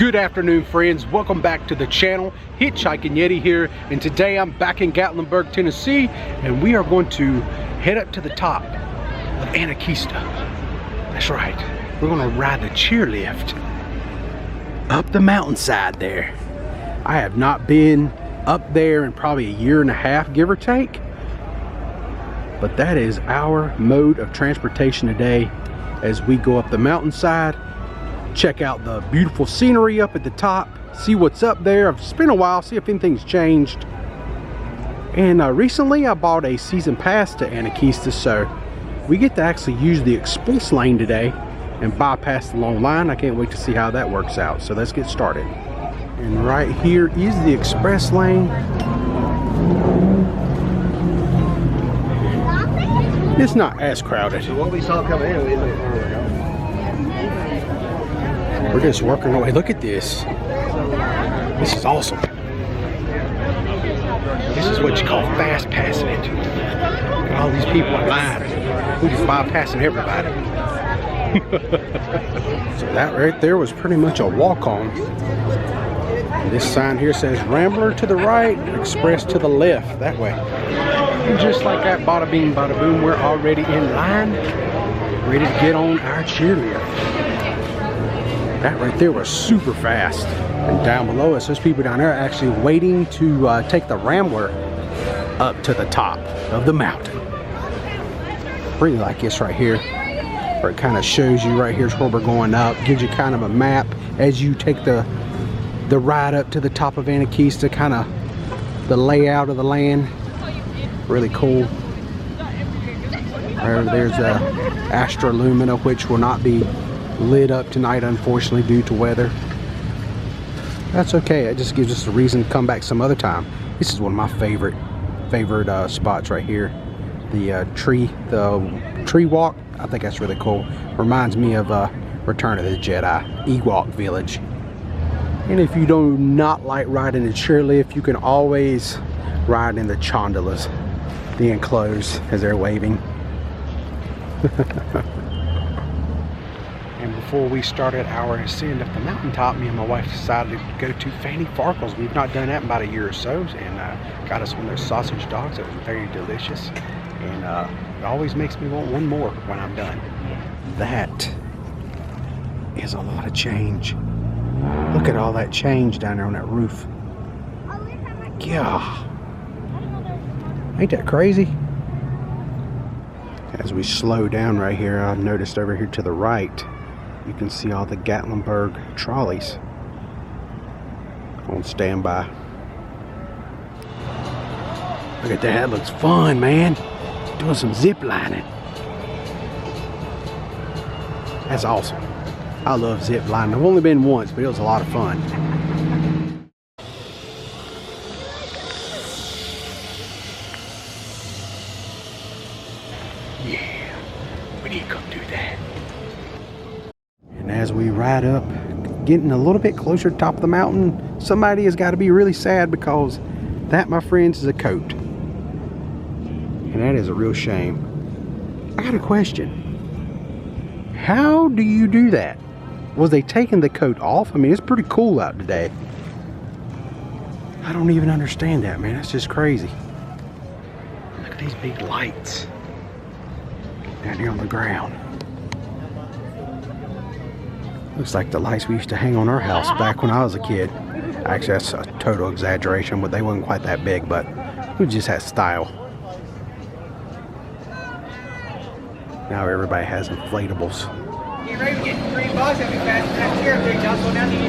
Good afternoon, friends. Welcome back to the channel. Hitchhiking Yeti here, and today I'm back in Gatlinburg, Tennessee, and we are going to head up to the top of Anakeesta. That's right. We're going to ride the chairlift up the mountainside there. I have not been up there in probably a year and a half, give or take. But that is our mode of transportation today as we go up the mountainside. Check out the beautiful scenery up at the top, see what's up there. It's been a while, see if anything's changed. And recently I bought a season pass to Anakeesta, so we get to actually use the express lane today and bypass the long line. I can't wait to see how that works out, so let's get started. And right here is the express lane. It's not as crowded. So what we saw coming in, we looked. We're just working away. Look at this. This is awesome. This is what you call fast passing it. Look at all these people in line. We're just bypassing everybody. So that right there was pretty much a walk-on. This sign here says Rambler to the right, Express to the left. That way. And just like that, bada bing, bada boom, we're already in line, ready to get on our chairlift. That right there was super fast. And down below us, there's people down there actually waiting to take the Rambler up to the top of the mountain. Really like this right here, where it kind of shows you right here's where we're going up, gives you kind of a map as you take the ride up to the top of Anakeesta, kind of the layout of the land. Really cool. There's Astra Lumina, which will not be lit up tonight, unfortunately, due to weather. That's okay. It just gives us a reason to come back some other time. This is one of my favorite spots right here. The tree walk. I think that's really cool. Reminds me of Return of the Jedi, Ewok Village. And if you do not like riding the chairlift, you can always ride in the chondalas, the enclosed, as they're waving. And before we started our ascent up the mountaintop, me and my wife decided to go to Fanny Farkle's. We've not done that in about a year or so, and got us one of their sausage dogs. It was very delicious, and it always makes me want one more when I'm done. That is a lot of change. Look at all that change down there on that roof. Yeah. Ain't that crazy? As we slow down right here, I noticed over here to the right, you can see all the Gatlinburg trolleys on standby. Look at that, looks fun, man. Doing some zip lining. That's awesome. I love zip lining. I've only been once, but it was a lot of fun. Yeah, we need to come do that. And as we ride up, getting a little bit closer to the top of the mountain, somebody has got to be really sad, because that, my friends, is a coat. And that is a real shame. I got a question. How do you do that? Was they taking the coat off? I mean, it's pretty cool out today. I don't even understand that, man. That's just crazy. Look at these big lights down here on the ground. Looks like the lights we used to hang on our house back when I was a kid. Actually, that's a total exaggeration, but they weren't quite that big, but we just had style. Now everybody has inflatables. Get ready to get $3 and we pass that chair. Big John, go down to you.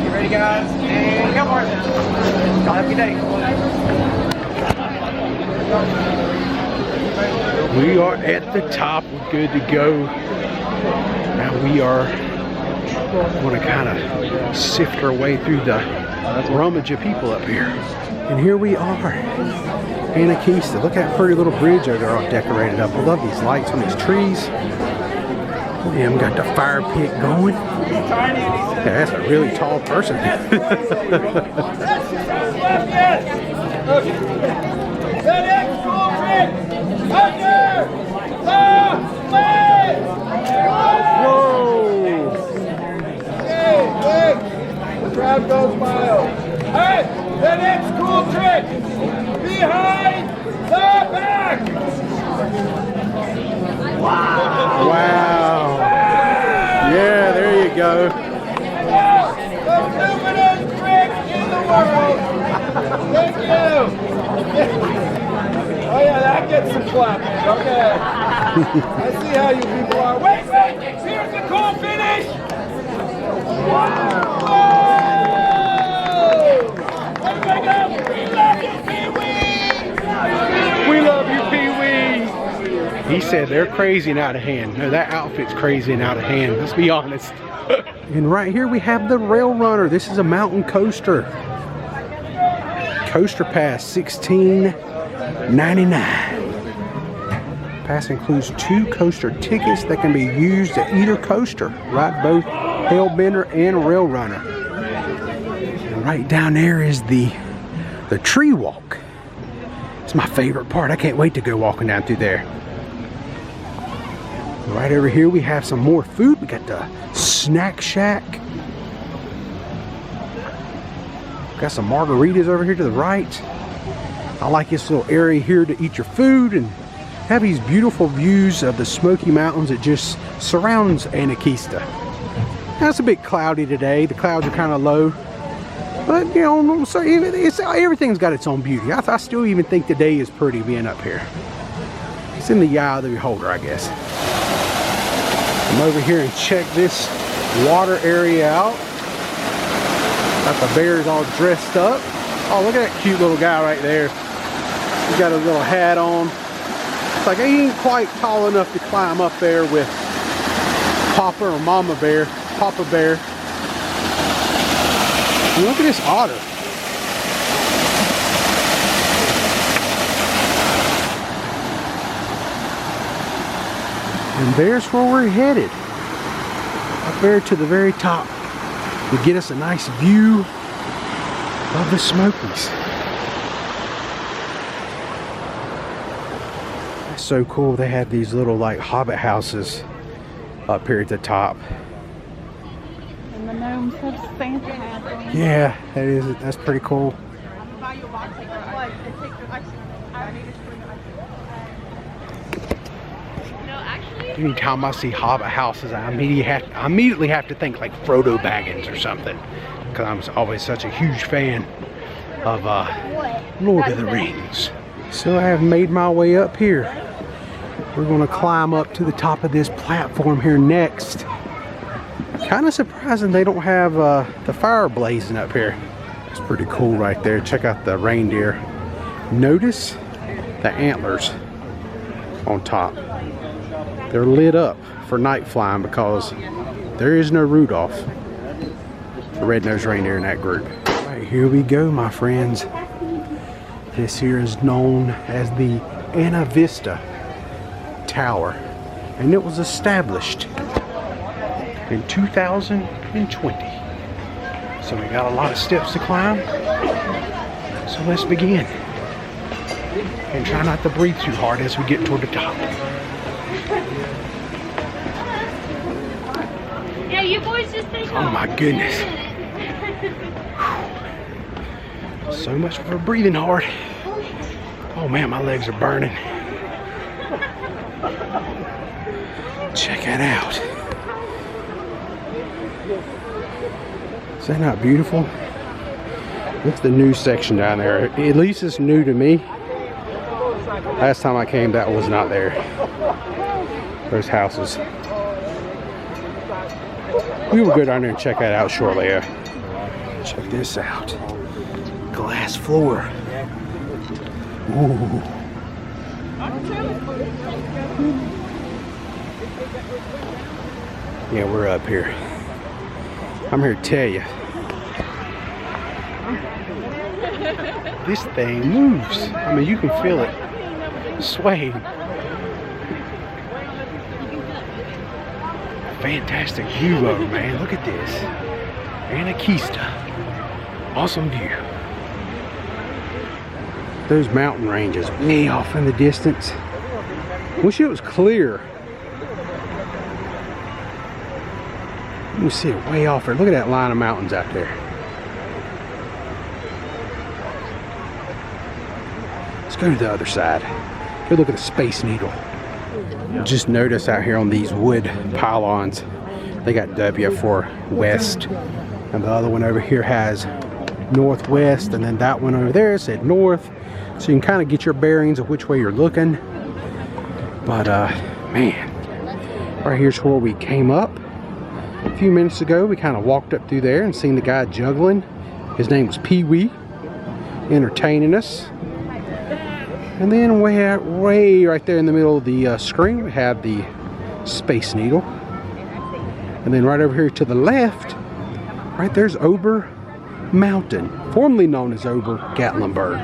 Get ready, guys, and come on. Y'all have a good day. We are at the top. We're good to go. Now we are going to kind of sift our way through the rummage of people up here. And here we are, Anakeesta. Look at that pretty little bridge over there, all decorated up. I love these lights on these trees. Yeah, we got the fire pit going. Yeah, that's a really tall person. Whoa! Grab those miles. Hey, the next cool trick. Behind the back. Wow. Yeah, there you go. The stupidest trick in the world. Thank you. Oh yeah, that gets some clapping. Okay. I see how you people are. Wait, wait. Here's the cool finish. Wow. Where do I go? We love you, Pee-wee. We love you, Pee-wee. He said they're crazy and out of hand. No, that outfit's crazy and out of hand. Let's be honest. And right here we have the Rail Runner. This is a mountain coaster. Coaster pass, $16.99. Pass includes 2 coaster tickets that can be used at either coaster. Ride both Hellbender and Rail Runner. And right down there is the tree walk. It's my favorite part. I can't wait to go walking down through there. Right over here we have some more food. We got the snack shack. Got some margaritas over here to the right. I like this little area here to eat your food and have these beautiful views of the Smoky Mountains that just surrounds Anakeesta. Now, it's a bit cloudy today. The clouds are kind of low. But, you know, so everything's got its own beauty. I still even think the day is pretty being up here. It's in the eye of the beholder, I guess. Come over here and check this water area out. Got the bears all dressed up. Oh, look at that cute little guy right there. He's got a little hat on. It's like he ain't quite tall enough to climb up there with Papa or Mama Bear, Papa Bear. And look at this otter. And there's where we're headed. Up there to the very top to get us a nice view of the Smokies. That's so cool. They have these little like hobbit houses up here at the top. And the gnomes have Santa hats on. Yeah, that's pretty cool. Anytime I see hobbit houses, I immediately have to think like Frodo Baggins or something, because I'm always such a huge fan of Lord of the Rings. So I have made my way up here. We're going to climb up to the top of this platform here next. Kind of surprising they don't have the fire blazing up here. It's pretty cool right there. Check out the reindeer. Notice the antlers on top. They're lit up for night flying because there is no Rudolph, the red-nosed reindeer in that group. All right, here we go, my friends. This here is known as the Anavista Tower, and it was established in 2020. So we got a lot of steps to climb. So let's begin. And try not to breathe too hard as we get toward the top. Yeah, you boys just take Oh my goodness. So much for breathing hard. Oh man, my legs are burning. Check that out. Is that not beautiful? Look at the new section down there. At least it's new to me. Last time I came, that was not there. Those houses. We will go down there and check that out shortly. Check this out. Glass floor. Ooh. Yeah, we're up here. I'm here to tell you. This thing moves. I mean, you can feel it swaying. Fantastic view over, man. Look at this. Anakeesta. Awesome view. Those mountain ranges way off in the distance. Wish it was clear. You can see it way off there. Look at that line of mountains out there. go to the other side. Go look at the Space Needle. Just notice out here on these wood pylons, they got W for west, and the other one over here has northwest, and then that one over there said north, so you can kind of get your bearings of which way you're looking. But man, right here's where we came up a few minutes ago. We kind of walked up through there and seen the guy juggling. His name was Pee-wee, entertaining us. And then way right there in the middle of the screen, we have the Space Needle. And then right over here to the left, right there's Ober Mountain, formerly known as Ober Gatlinburg.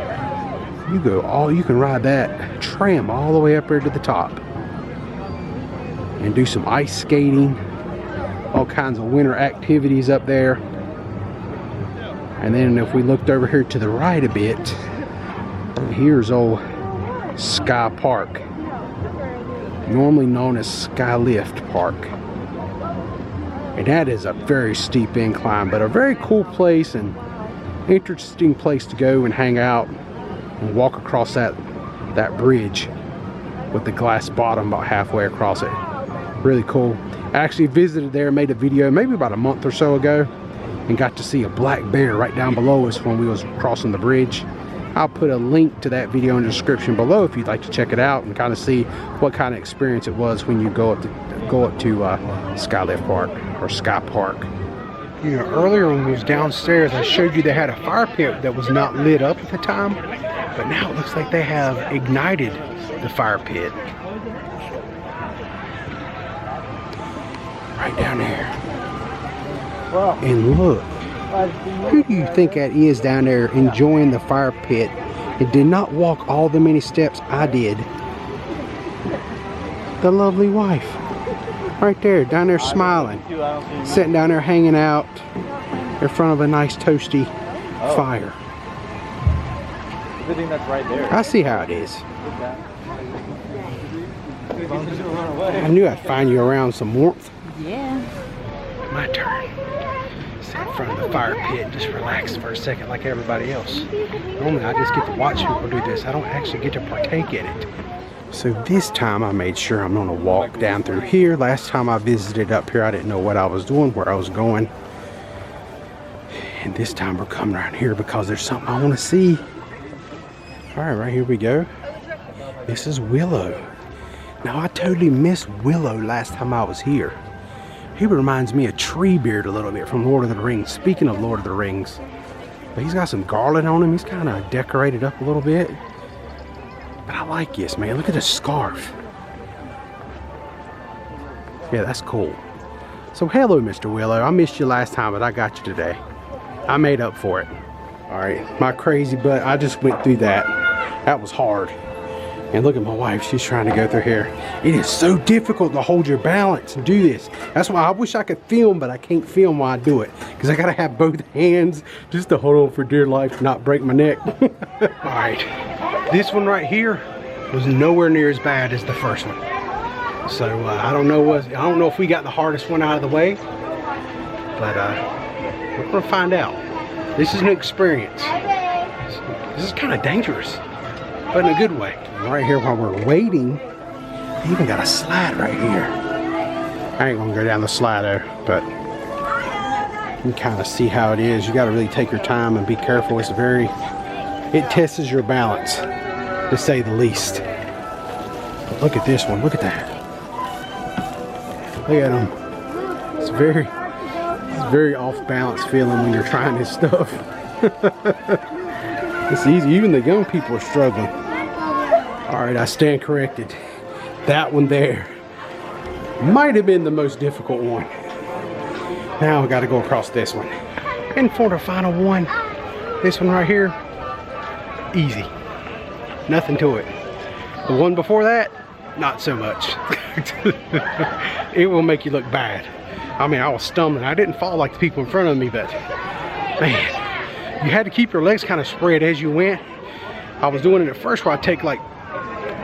You can ride that tram all the way up there to the top and do some ice skating, all kinds of winter activities up there. And then if we looked over here to the right a bit, here's old Sky Park, normally known as Skylift Park. And that is a very steep incline, but a very cool place and interesting place to go and hang out and walk across that bridge with the glass bottom about halfway across it. Really cool. I actually visited there, made a video maybe about a month or so ago, and got to see a black bear right down below us when we was crossing the bridge. I'll put a link to that video in the description below if you'd like to check it out and kind of see what kind of experience it was when you go up to Skylift Park or Sky Park. You know, earlier when we was downstairs, I showed you they had a fire pit that was not lit up at the time, but now it looks like they have ignited the fire pit. Right down there. Wow. And look, who do you think that is down there enjoying the fire pit? It did not walk all the many steps I did. The lovely wife. Right there, down there smiling. Sitting down there hanging out in front of a nice toasty fire. Good thing that's right there. I see how it is. I knew I'd find you around some warmth. Yeah. My turn. Sit in front of the fire pit and just relax for a second like everybody else. Normally I just get to watch people do this. I don't actually get to partake in it. So this time I made sure I'm gonna walk down through here. Last time I visited up here, I didn't know what I was doing, where I was going. And this time we're coming around here because there's something I wanna see. All right here we go. This is Willow. Now I totally missed Willow last time I was here. He reminds me of Treebeard a little bit from Lord of the Rings. Speaking of Lord of the Rings, but he's got some garland on him. He's kind of decorated up a little bit. But I like this, man. Look at the scarf. Yeah, that's cool. So hello, Mr. Willow. I missed you last time, but I got you today. I made up for it. All right, my crazy butt, I just went through that. That was hard. And look at my wife, she's trying to go through here. It is so difficult to hold your balance and do this. That's why I wish I could film, but I can't film while I do it. Because I gotta have both hands just to hold on for dear life, not break my neck. All right, this one right here was nowhere near as bad as the first one. So I don't know if we got the hardest one out of the way, but we're gonna find out. This is an experience. This is kind of dangerous, but in a good way. Right here while we're waiting, they even got a slide right here. I ain't gonna go down the slide though, but you can kind of see how it is. You gotta really take your time and be careful. It tests your balance, to say the least. But look at this one, look at that. Look at them. It's very off balance feeling when you're trying this stuff. It's easy, even the young people are struggling. All right, I stand corrected. That one there might have been the most difficult one. Now I gotta go across this one. And for the final one, this one right here, easy. Nothing to it. The one before that, not so much. It will make you look bad. I mean, I was stumbling. I didn't fall like the people in front of me, but man, you had to keep your legs kind of spread as you went. I was doing it at first where I take like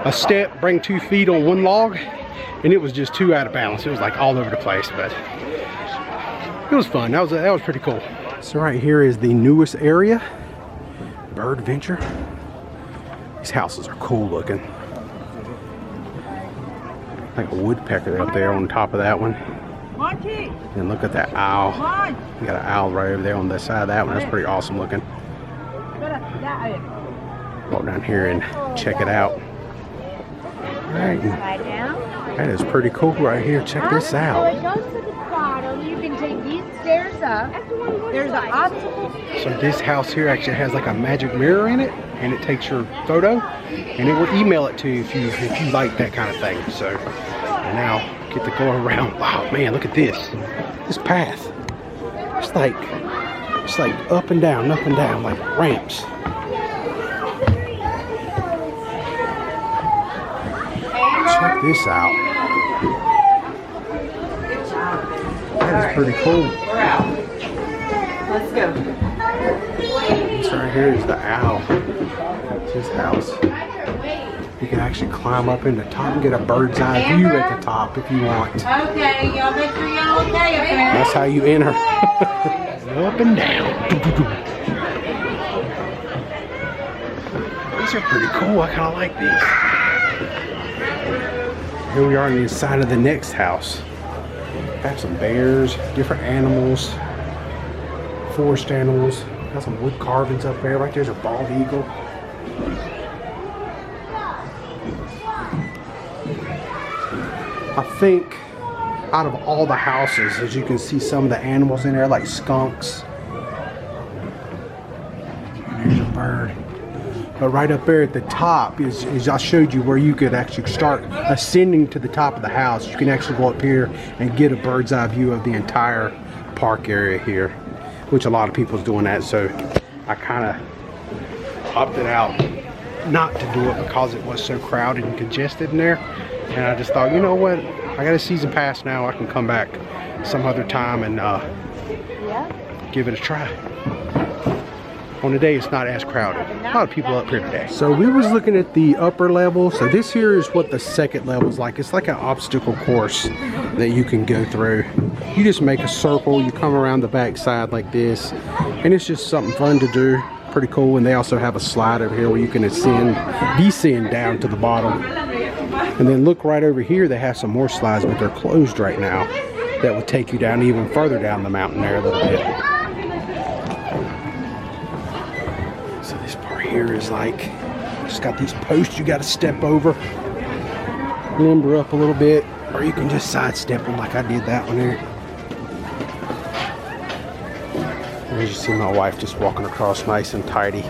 a step, bring 2 feet on one log, and it was just too out of balance. It was like all over the place, but it was fun. That was pretty cool. So right here is the newest area, Bird Venture. These houses are cool looking. Like a woodpecker up there on top of that one. And look at that owl. You got an owl right over there on the side of that one. That's pretty awesome looking. Walk down here and check it out. Alright. That is pretty cool right here. Check this out. It goes to the bottom. You can take these stairs up. There's an obstacle. So this house here actually has like a magic mirror in it, and it takes your photo, and it will email it to you if you like that kind of thing. So and now get to go around. Wow, man, look at this. This path. It's like up and down, like ramps. Check this out. That is pretty cool. Let's go. This right here is the owl. That's his house. You can actually climb up in the top and get a bird's eye view at the top if you want. Okay, y'all make sure y'all okay up there. That's how you enter. Up and down. These are pretty cool. I kind of like these. Here we are on the inside of the next house. Got some bears, different animals, forest animals. Got some wood carvings up there. Right there's a bald eagle. I think out of all the houses, as you can see some of the animals in there, like skunks. There's a bird. But right up there at the top is I showed you where you could actually start ascending to the top of the house. You can actually go up here and get a bird's eye view of the entire park area here, which a lot of people's doing that. So I kind of opted out not to do it because it was so crowded and congested in there. And I just thought, you know what? I got a season pass now. I can come back some other time and give it a try. On the day it's not as crowded. A lot of people up here today. So we was looking at the upper level. So this here is what the second level is like. It's like an obstacle course that you can go through. You just make a circle, you come around the back side like this, and it's just something fun to do. Pretty cool. And they also have a slide over here where you can descend down to the bottom. And then look right over here, they have some more slides, but they're closed right now. That would take you down even further down the mountain there a little bit. So this part here is like, just got these posts you got to step over, limber up a little bit, or you can just sidestep them like I did that one there. And as you see my wife just walking across nice and tidy.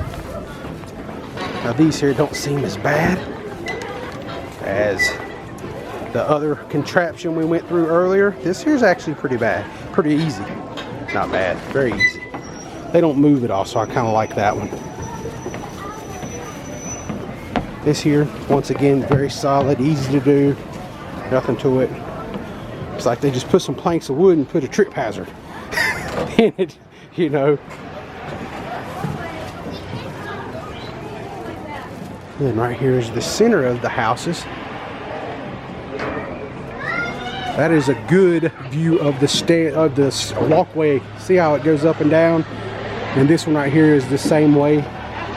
Now these here don't seem as bad as the other contraption we went through earlier. This here's actually pretty bad, pretty easy. Not bad, very easy. They don't move at all, so I kind of like that one. This here, once again, very solid, easy to do, nothing to it. It's like they just put some planks of wood and put a trip hazard in it, you know. And then right here is the center of the houses. That is a good view of the walkway. See how it goes up and down? And this one right here is the same way,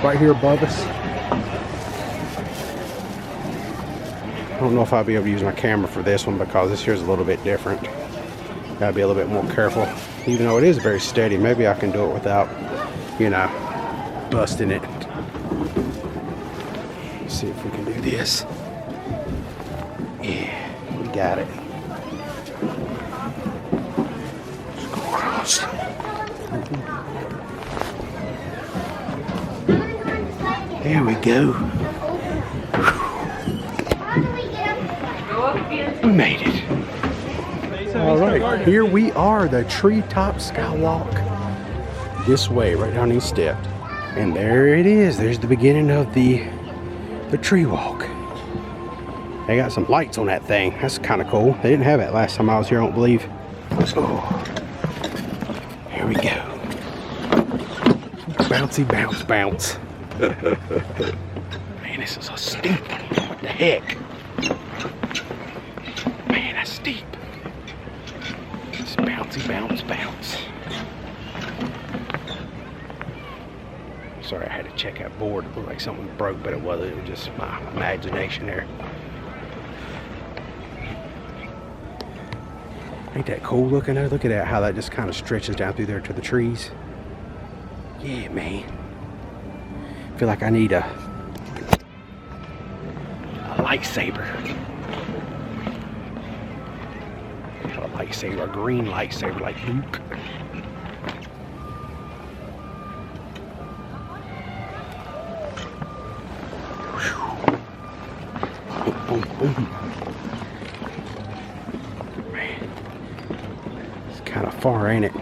right here above us. I don't know if I'll be able to use my camera for this one because this here is a little bit different. Gotta be a little bit more careful. Even though it is very steady, maybe I can do it without, you know, busting it. Let's see if we can do this. Yeah, we got it. Let's go across. There we go. We made it. All right, here we are, the TREETOP SKYWALK. This way, right down these steps. And there it is. There's the beginning of the tree walk. They got some lights on that thing. That's kind of cool. They didn't have that last time I was here, I don't believe. Oh, here we go. Bouncy, bounce, bounce. Man, this is a steep one. What the heck? Man, that's steep. Just bouncy, bounce, bounce. Sorry, I had to check that board. It looked like something broke, but it wasn't. It was just my imagination there. Ain't that cool looking though? Look at that, how that just kind of stretches down through there to the trees. Yeah, man. I feel like I need a lightsaber. A lightsaber, a green lightsaber like Luke. Boom, boom, boom. Man, it's kind of far, ain't it?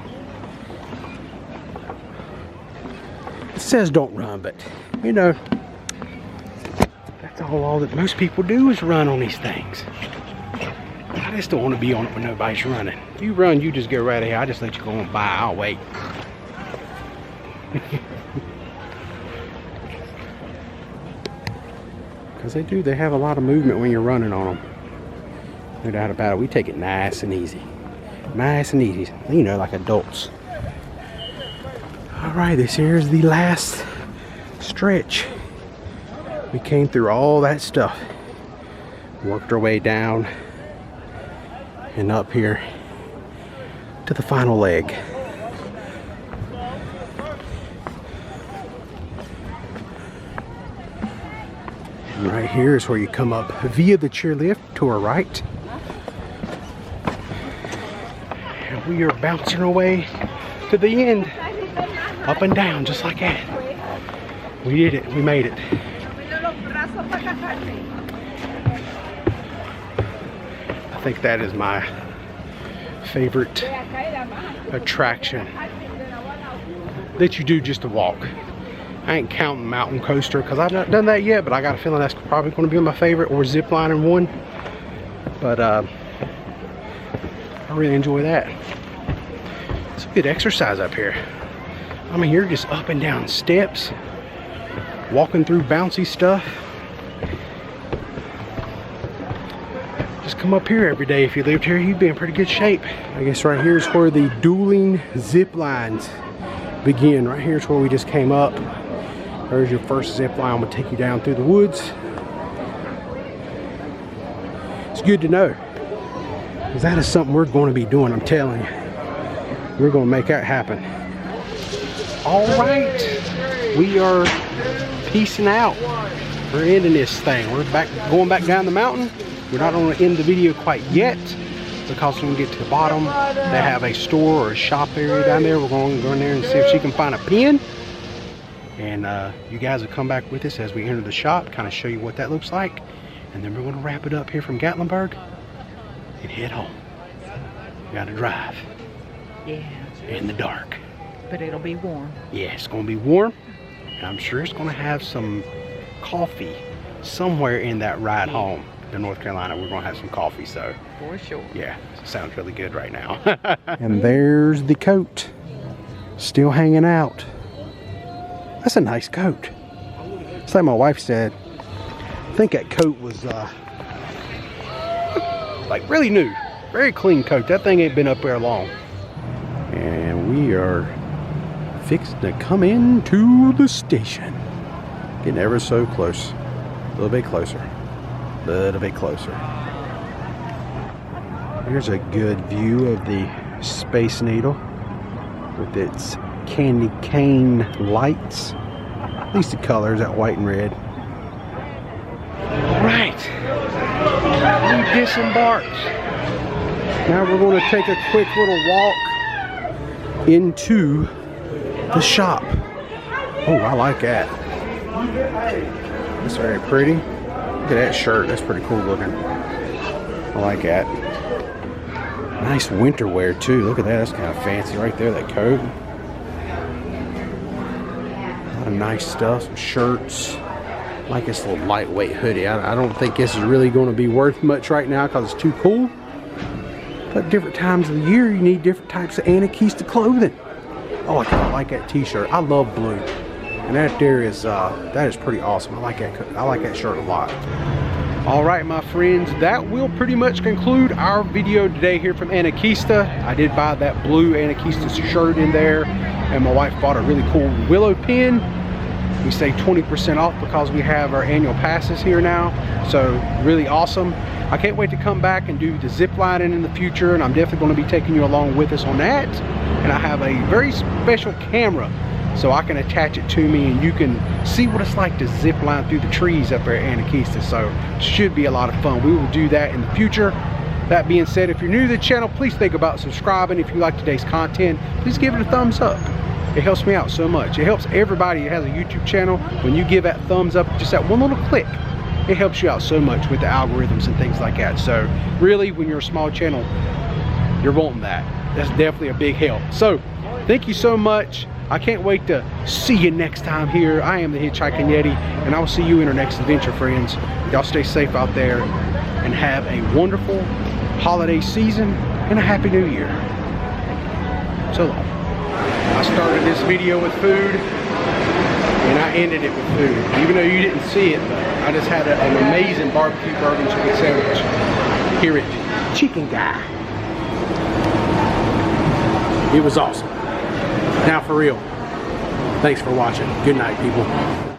It says don't run, but you know, that's all that most people do is run on these things. I just don't want to be on it when nobody's running. If you run, you just go right ahead. I just let you go on by. I'll wait. Because they have a lot of movement when you're running on them. No doubt about it. We take it nice and easy. Nice and easy. You know, like adults. Alright, this here is the last stretch. We came through all that stuff. Worked our way down and up here to the final leg. And right here is where you come up via the chairlift to our right. And we are bouncing our way to the end. Up and down, just like that. We did it. We made it. I think that is my favorite attraction that you do just to walk. I ain't counting Mountain Coaster because I've not done that yet, but I got a feeling that's probably going to be my favorite, or zip lining one. But I really enjoy that. It's a good exercise up here. I mean, you're just up and down steps, walking through bouncy stuff. Just come up here every day. If you lived here, you'd be in pretty good shape. I guess right here is where the dueling zip lines begin. Right here is where we just came up. There's your first zip line. I'm gonna take you down through the woods. It's good to know, because that is something we're going to be doing. I'm telling you, we're going to make that happen. All right, we are peacing out. We're ending this thing. We're going back down the mountain. We're not going to end the video quite yet, because when we get to the bottom, they have a store or a shop area down there. We're going to go in there and see if she can find a pen. And you guys will come back with us as we enter the shop, kind of show you what that looks like. And then we're going to wrap it up here from Gatlinburg and head home. We got to drive. Yeah. In the dark. But it'll be warm. Yeah, it's going to be warm. And I'm sure it's going to have some coffee somewhere in that ride home to North Carolina. We're going to have some coffee, so. For sure. Yeah, sounds really good right now. And there's the coat. Still hanging out. That's a nice coat. It's like my wife said. I think that coat was like really new. Very clean coat. That thing ain't been up there long. And we are fixing to come into the station. Getting ever so close. A little bit closer. A little bit closer. Here's a good view of the Space Needle with its candy cane lights. At least the colors, that white and red. Right. We disembarked. Now we're going to take a quick little walk into the shop. Oh, I like that. That's very pretty. Look at that shirt. That's pretty cool looking. I like that. Nice winter wear too. Look at that. That's kind of fancy right there, that coat. A lot of nice stuff. Some shirts. I like this little lightweight hoodie. I don't think this is really going to be worth much right now because it's too cool. But different times of the year, you need different types of Anakeesta clothing. Oh, I kind of like that t-shirt. I love blue. And that there is, that is pretty awesome. I like that shirt a lot. All right, my friends, that will pretty much conclude our video today here from Anakeesta. I did buy that blue Anakeesta shirt in there, and my wife bought a really cool willow pin. We save 20% off because we have our annual passes here now. So really awesome. I can't wait to come back and do the zip lining in the future, and I'm definitely going to be taking you along with us on that. And I have a very special camera so I can attach it to me and you can see what it's like to zip line through the trees up there at Anakeesta. So it should be a lot of fun. We will do that in the future. That being said, if you're new to the channel, please think about subscribing. If you like today's content, please give it a thumbs up. It helps me out so much. It helps everybody who has a YouTube channel. When you give that thumbs up, just that one little click, it helps you out so much with the algorithms and things like that. So really, when you're a small channel, you're wanting that. That's definitely a big help. So thank you so much. I can't wait to see you next time here. I am the Hitchhiking Yeti, and I will see you in our next adventure, friends. Y'all stay safe out there and have a wonderful holiday season and a happy new year. So long. I started this video with food and I ended it with food, even though you didn't see it. But I just had an amazing barbecue bourbon chicken sandwich here at Chicken Guy. It was awesome. Now for real, thanks for watching. Good night, people.